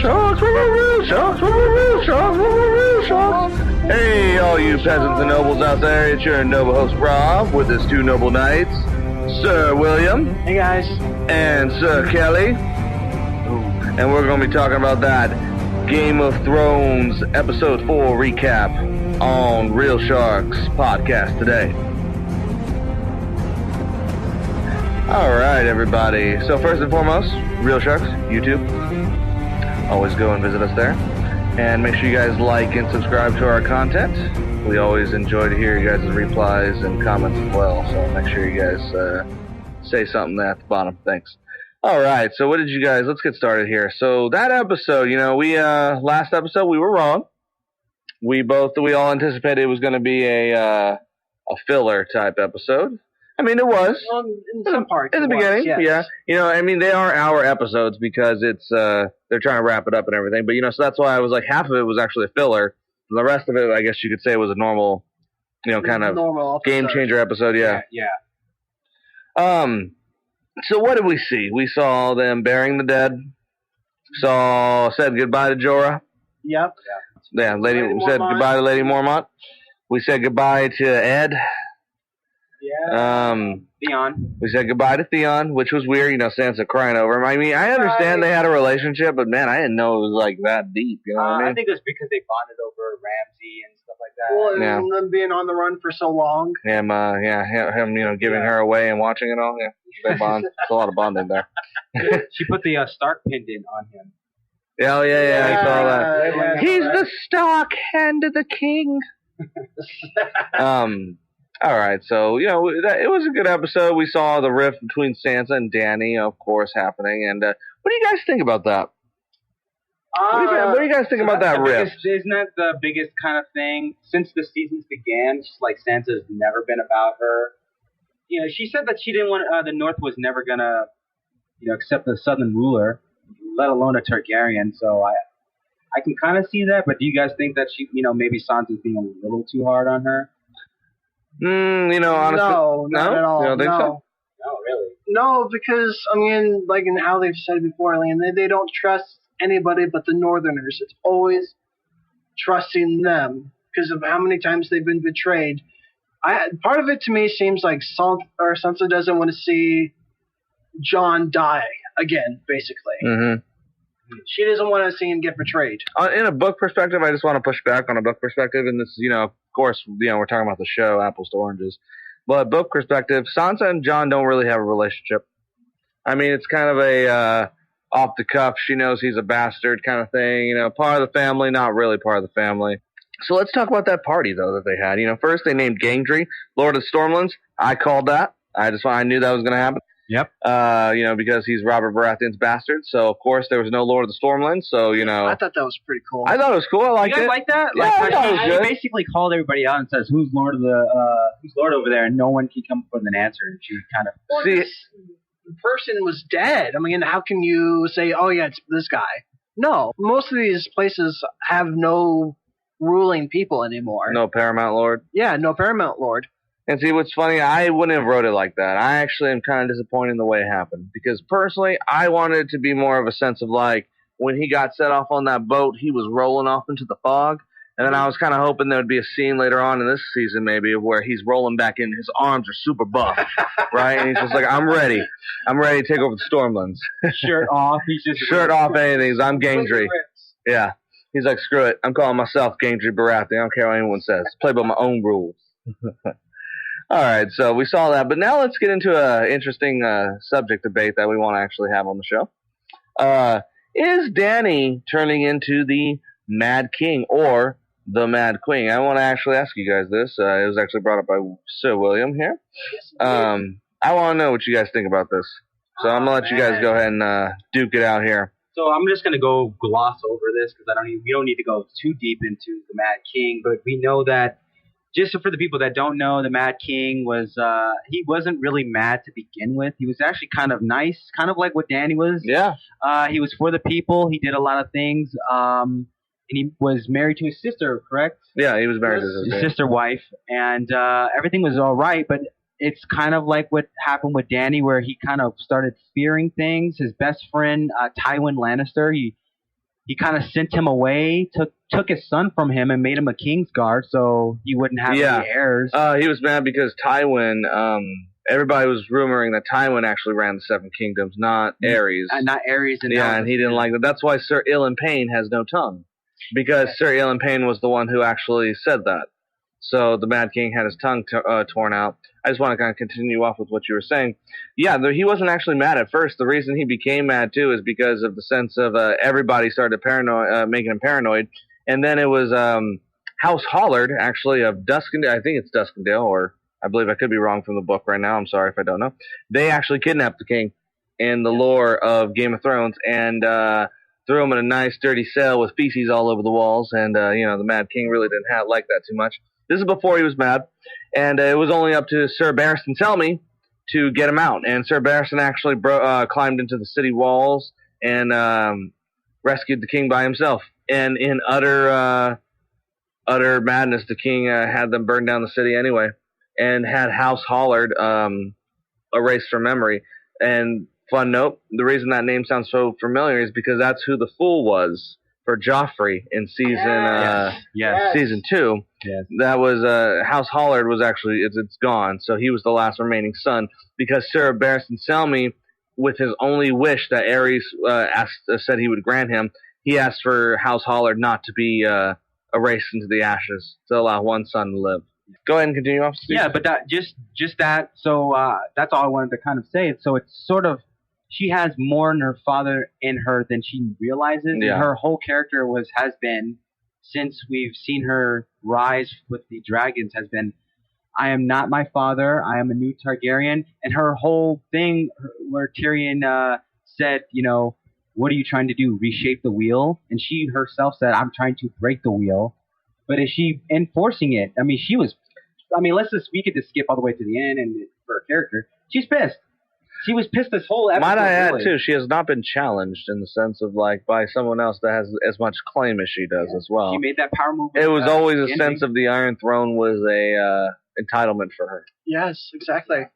sharks, real sharks, real sharks, real sharks. Hey, all you peasants and nobles out there, it's your noble host Rob with his two noble knights, Sir William. Hey guys. And Sir Kelly. And we're going to be talking about that Game of Thrones Episode 4 recap on Real Sharks podcast today. Alright, everybody. So first and foremost, Real Sharks, YouTube. Always go and visit us there. And make sure you guys like and subscribe to our content. We always enjoy to hear you guys' replies and comments as well. So make sure you guys say something at the bottom. Thanks. Alright, so what did you guys... Let's get started here. So that episode, last episode we were wrong. We all anticipated it was going to be a filler type episode. I mean, it was. Well, in some parts. In the beginning, yes. Yeah. They are our episodes because it's they're trying to wrap it up and everything. But, so that's why I was like, half of it was actually a filler. And the rest of it, I guess you could say, was a normal, kind of normal game changer episode. Yeah. So what did we see? We saw them burying the dead. Said goodbye to Jorah. Yep. Yeah, we said goodbye to Lady Mormont. We said goodbye to Ed. Yeah. Theon. We said goodbye to Theon, which was weird, Sansa crying over him. I mean, I understand they had a relationship, but man, I didn't know it was like that deep, what I mean? I think it was because they bonded over Ramsay and stuff like that. Well, and them being on the run for so long. Him giving her away and watching it all. Yeah, they bond. There's a lot of bonding there. She put the Stark pendant on him. Oh, yeah, I saw that. He's the Stark hand of the king. All right, so, it was a good episode. We saw the rift between Sansa and Dany, of course, happening. And what do you guys think about that? What do you guys think about that rift? Isn't that the biggest kind of thing? Since the seasons began, just like Sansa's never been about her. She said that she didn't want, the North was never going to, accept the Southern ruler, let alone a Targaryen. So I can kind of see that, but do you guys think that she, maybe Sansa's being a little too hard on her? Honestly, no, not at all. You don't think so? No, really? No, because, like in how they've said before, they don't trust anybody but the Northerners. It's always trusting them because of how many times they've been betrayed. Part of it to me seems like Sansa doesn't want to see Jon die again, basically. Mm-hmm. She doesn't want to see him get betrayed. In a book perspective, I just want to push back on a book perspective, and this, of course, we're talking about the show, apples to oranges. But book perspective, Sansa and Jon don't really have a relationship. I mean, it's kind of a off the cuff, she knows he's a bastard kind of thing. Part of the family, not really part of the family. So let's talk about that party, though, that they had. First they named Gendry Lord of the Stormlands. I called that. I knew that was going to happen. Yep. Because he's Robert Baratheon's bastard. So, of course, there was no Lord of the Stormlands. So, I thought that was pretty cool. I thought it was cool. I liked it. You guys like that? Yeah, I thought it was good. She basically called everybody out and says, who's Lord over there? And no one can come up with an answer. And she kind of... Well, the person was dead. I mean, how can you say, oh, yeah, it's this guy? No. Most of these places have no ruling people anymore. No Paramount Lord? Yeah, no Paramount Lord. And see, what's funny, I wouldn't have wrote it like that. I actually am kind of disappointed in the way it happened. Because personally, I wanted it to be more of a sense of like, when he got set off on that boat, he was rolling off into the fog. And then I was kind of hoping there would be a scene later on in this season maybe where he's rolling back in. His arms are super buff, right? And he's just like, I'm ready. I'm ready to take over the Stormlands. Shirt off. He's just... Shirt off, anything. I'm Gendry. Yeah. He's like, screw it. I'm calling myself Gendry Baratheon. I don't care what anyone says. Play by my own rules. All right, so we saw that. But now let's get into an interesting subject debate that we want to actually have on the show. Is Dany turning into the Mad King or the Mad Queen? I want to actually ask you guys this. It was actually brought up by Sir William here. I want to know what you guys think about this. So I'm going to let you guys go ahead and duke it out here. So I'm just going to go gloss over this because we don't need to go too deep into the Mad King, but we know that, just for the people that don't know, the Mad King was, he wasn't really mad to begin with. He was actually kind of nice, kind of like what Dany was. Yeah. He was for the people. He did a lot of things. And he was married to his sister, correct? Yeah, he was married to his sister wife. And everything was all right, but it's kind of like what happened with Dany, where he kind of started fearing things. His best friend, Tywin Lannister, he he kind of sent him away, took his son from him, and made him a Kingsguard so he wouldn't have any heirs. He was mad because Tywin. Everybody was rumoring that Tywin actually ran the Seven Kingdoms, not Aerys. Not Aerys. And he didn't like that. That's why Sir Ilan Payne has no tongue, because Sir Ilan Payne was the one who actually said that. So the Mad King had his tongue torn out. I just want to kind of continue off with what you were saying. Yeah, he wasn't actually mad at first. The reason he became mad too is because of the sense of everybody started making him paranoid, and then it was House Hollard actually of Duskendale. I think it's Duskendale, or I believe I could be wrong from the book right now. I'm sorry if I don't know. They actually kidnapped the king in the lore of Game of Thrones and threw him in a nice dirty cell with feces all over the walls. And the Mad King really didn't like that too much. This is before he was mad, and it was only up to Sir Barristan Selmy to get him out. And Sir Barristan actually climbed into the city walls and rescued the king by himself. And in utter madness, the king had them burn down the city anyway, and had House Hollard erased from memory. And fun note, the reason that name sounds so familiar is because that's who the fool was for Joffrey in season 2. Yes. That was House Hollard was actually it's gone, so he was the last remaining son, because Sir Barristan Selmy, with his only wish that Aerys said he would grant him, he asked for House Hollard not to be erased into the ashes to allow one son to live. Go ahead and continue off, Steve. Yeah, but that just that. So that's all I wanted to kind of say. So it's sort of, she has more in her father in her than she realizes. Yeah. And her whole character has been, since we've seen her rise with the dragons, has been, I am not my father. I am a new Targaryen. And her whole thing, where Tyrion said, what are you trying to do? Reshape the wheel? And she herself said, I'm trying to break the wheel. But is she enforcing it? I mean, we could just skip all the way to the end and for her character. She's pissed. She was pissed this whole episode. Might I add, really. too, she has not been challenged in the sense of, by someone else that has as much claim as she does as well. She made that power move. It was always a sense of the Iron Throne was a entitlement for her. Yes, exactly.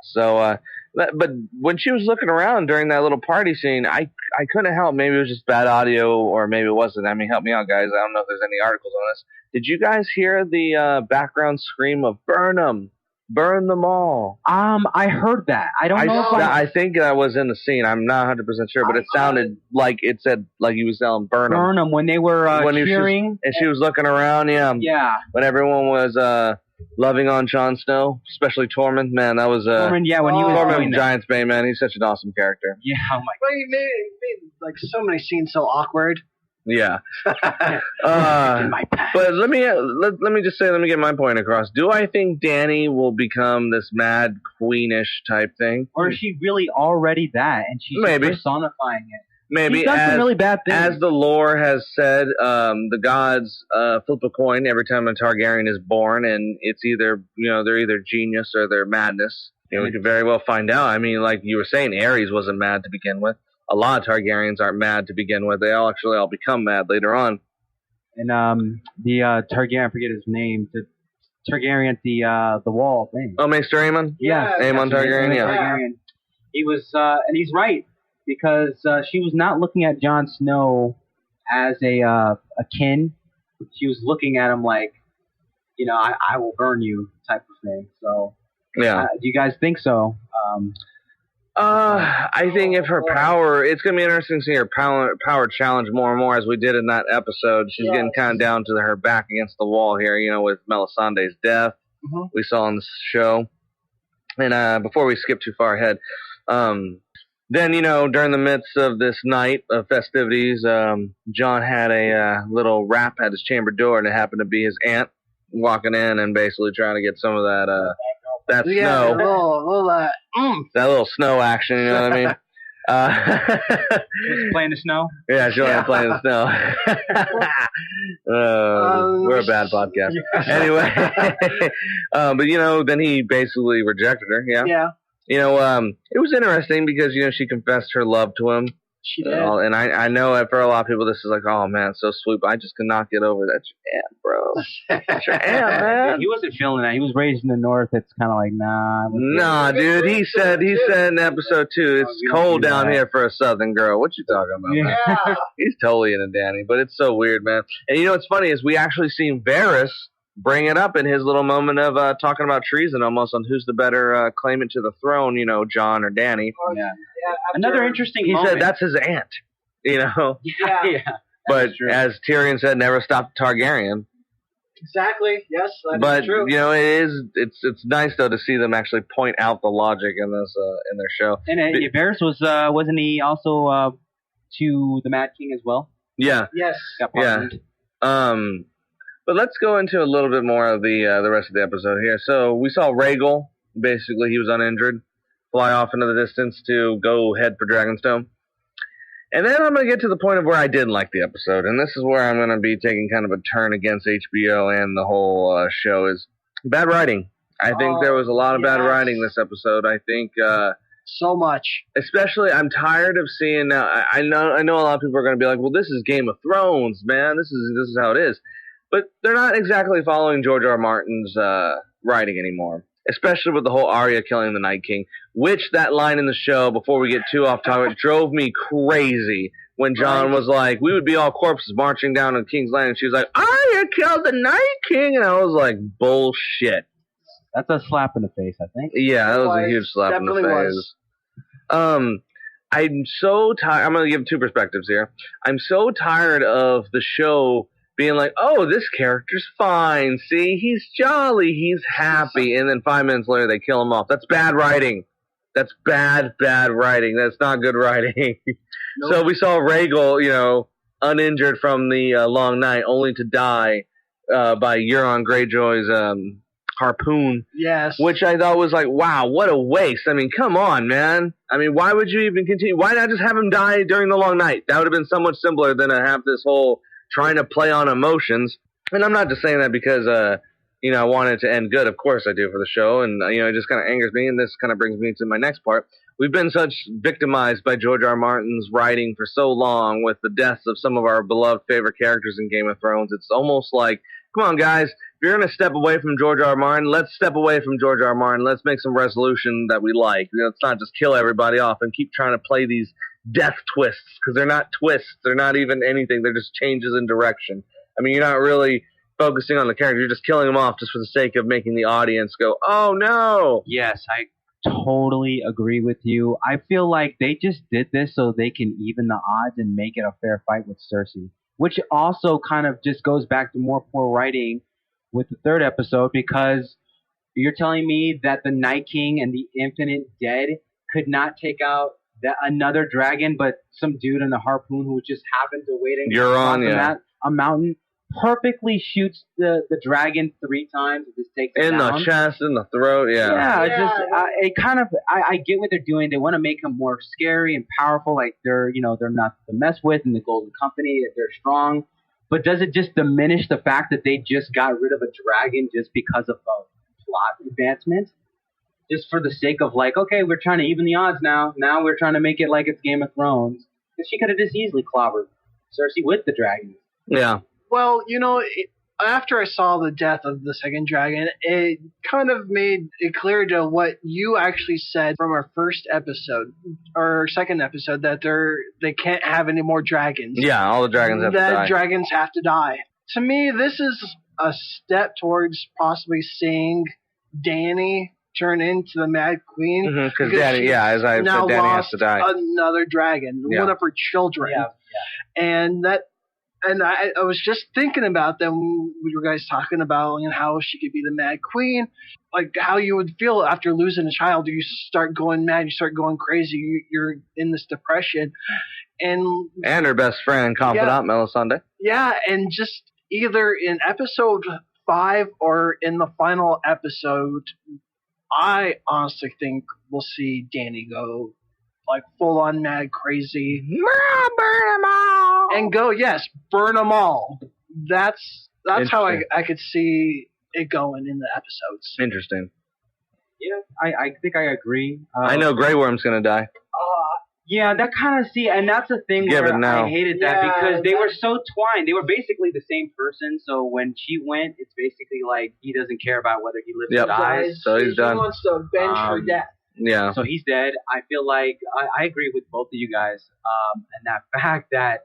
So, but when she was looking around during that little party scene, I couldn't help. Maybe it was just bad audio, or maybe it wasn't. I mean, help me out, guys. I don't know if there's any articles on this. Did you guys hear the background scream of "Burn them, burn them all"? I heard that. I don't know. I think that was in the scene. I'm not 100% sure, but it sounded like it said like he was saying "burn them." Burn them when they were cheering, and she was looking around. Yeah. When everyone was loving on Jon Snow, especially Tormund. Man, that was Tormund. Yeah, when he was Tormund Giantsbane, man, he's such an awesome character. Yeah, oh my. Well, he made so many scenes so awkward. Yeah. But let me get my point across. Do I think Dany will become this mad queenish type thing, or is she really already that, and she's personifying it? Maybe. She's done some really bad things. As the lore has said, the gods flip a coin every time a Targaryen is born, and it's either they're either genius or they're madness. We could very well find out. I mean, like you were saying, Aerys wasn't mad to begin with. A lot of Targaryens aren't mad to begin with. They all become mad later on. And the Targaryen, I forget his name, the Targaryen, the wall thing. Oh, Maester Aemon? Yeah. Aemon Targaryen, yeah. Targaryen. He was, and he's right, because she was not looking at Jon Snow as a kin. She was looking at him like, I will burn you type of thing. So, yeah. Do you guys think so? I think if her power, it's going to be interesting to see her power challenge more and more as we did in that episode. She's getting kind of down to her back against the wall here, with Melisandre's death. Mm-hmm. We saw on the show. And before we skip too far ahead, then, during the midst of this night of festivities, Jon had a little rap at his chamber door, and it happened to be his aunt walking in and basically trying to get some of that snow. That little snow action, you know what I mean? Playing the snow? Yeah, she wanted to play in the snow. We're a bad podcast. Anyway. But, then he basically rejected her, yeah? Yeah. It was interesting because, she confessed her love to him. She did. And I know for a lot of people this is like, oh man, it's so sweet, but I just could not get over that jam, bro. Jam, man. He wasn't feeling that. He was raised in the North. It's kind of like, nah. Nah, dude. He said in episode 2, it's cold down here for a Southern girl. What you talking about, man? Yeah. He's totally into Danny, but it's so weird, man. And you know what's funny is we actually seen Varys bring it up in his little moment of talking about treason, almost on who's the better claimant to the throne, you know, Jon or Danny. Yeah. Another interesting He moment. said that's his aunt, you know. Yeah. But as Tyrion said, never stop the Targaryen. Exactly. Yes, that's But true. you know, it's nice though to see them actually point out the logic in this in their show. And Varys wasn't he also to the Mad King as well? Yeah. Yes. Got pardoned. But let's go into a little bit more of the rest of the episode here. So we saw Rhaegal. Basically, he was uninjured. Fly off into the distance to go head for Dragonstone. And then I'm going to get to the point of where I didn't like the episode. And this is where I'm going to be taking kind of a turn against HBO and the whole show is bad writing. I think there was a lot of bad writing this episode. I think so much. Especially, I'm tired of seeing. I know a lot of people are going to be like, "Well, this is Game of Thrones, man. This is how it is." But they're not exactly following George R. R. Martin's writing anymore. Especially with the whole Arya killing the Night King, which that line in the show, before we get too off topic, drove me crazy when Jon was like, we would be all corpses marching down on King's Landing, and she was like, Arya killed the Night King, and I was like, bullshit. That's a slap in the face, I think. Yeah, that was a huge slap in the face. I'm so tired. I'm going to give 2 perspectives here. I'm so tired of the show being like, oh, this character's fine. See, he's jolly, he's happy. And then 5 minutes later, they kill him off. That's bad writing. That's bad writing. That's not good writing. Nope. So we saw Rhaegal, you know, uninjured from the long night, only to die by Euron Greyjoy's harpoon. Yes. Which I thought was like, wow, what a waste. I mean, come on, man. I mean, why would you even continue? Why not just have him die during the long night? That would have been so much simpler than to have this whole trying to play on emotions. And I'm not just saying that because, you know, I want it to end good. Of course I do for the show. And, you know, it just kind of angers me. And this kind of brings me to my next part. We've been such victimized by George R. R. Martin's writing for so long with the deaths of some of our beloved favorite characters in Game of Thrones. It's almost like, come on, guys, if you're going to step away from George R. R. Martin, let's step away from George R. R. Martin. Let's make some resolution that we like. You know, let's not just kill everybody off and keep trying to play these death twists, because they're not twists. They're not even anything. They're just changes in direction. I mean, you're not really focusing on the character. You're just killing them off just for the sake of making the audience go, oh, no. Yes, I totally agree with you. I feel like they just did this so they can even the odds and make it a fair fight with Cersei, which also kind of just goes back to more poor writing with the 3rd episode, because you're telling me that the Night King and the Infinite Dead could not take out another dragon, but some dude in a harpoon who just happened to wait a mountain perfectly shoots the dragon 3 times and just takes it in down. The chest, in the throat, It kind of I get what they're doing. They want to make him more scary and powerful, like they're not to mess with in the Golden Company, that they're strong. But does it just diminish the fact that they just got rid of a dragon just because of a plot advancement? Just for the sake of like, okay, we're trying to even the odds now. Now we're trying to make it like it's Game of Thrones. Because she could have just easily clobbered Cersei with the dragon. Yeah. Well, you know, after I saw the death of the second dragon, it kind of made it clear to what you actually said from our first episode, or second episode, that they can't have any more dragons. Yeah, all the dragons have to die. Dragons have to die. To me, this is a step towards possibly seeing Dany turn into the Mad Queen. Because Dany, as I said, Dany has to die. Another dragon, one of her children. Yeah. And I was just thinking about them when you guys talking about how she could be the Mad Queen, like how you would feel after losing a child. You start going mad, you start going crazy, you're in this depression. And her best friend and confidant, Melisandre. Yeah, and just either in episode 5 or in the final episode, I honestly think we'll see Dany go like full on mad crazy. Burn them all! And go, yes, burn them all. That's how I could see it going in the episodes. Interesting. Yeah, I think I agree. I know Grey Worm's going to die. Yeah, that kind of and that's the thing Give where it now. I hated that because they were so twined. They were basically the same person. So when she went, it's basically like he doesn't care about whether he lives or dies. So he's done. He wants to avenge her death. Yeah. So he's dead. I feel like I agree with both of you guys. And that fact that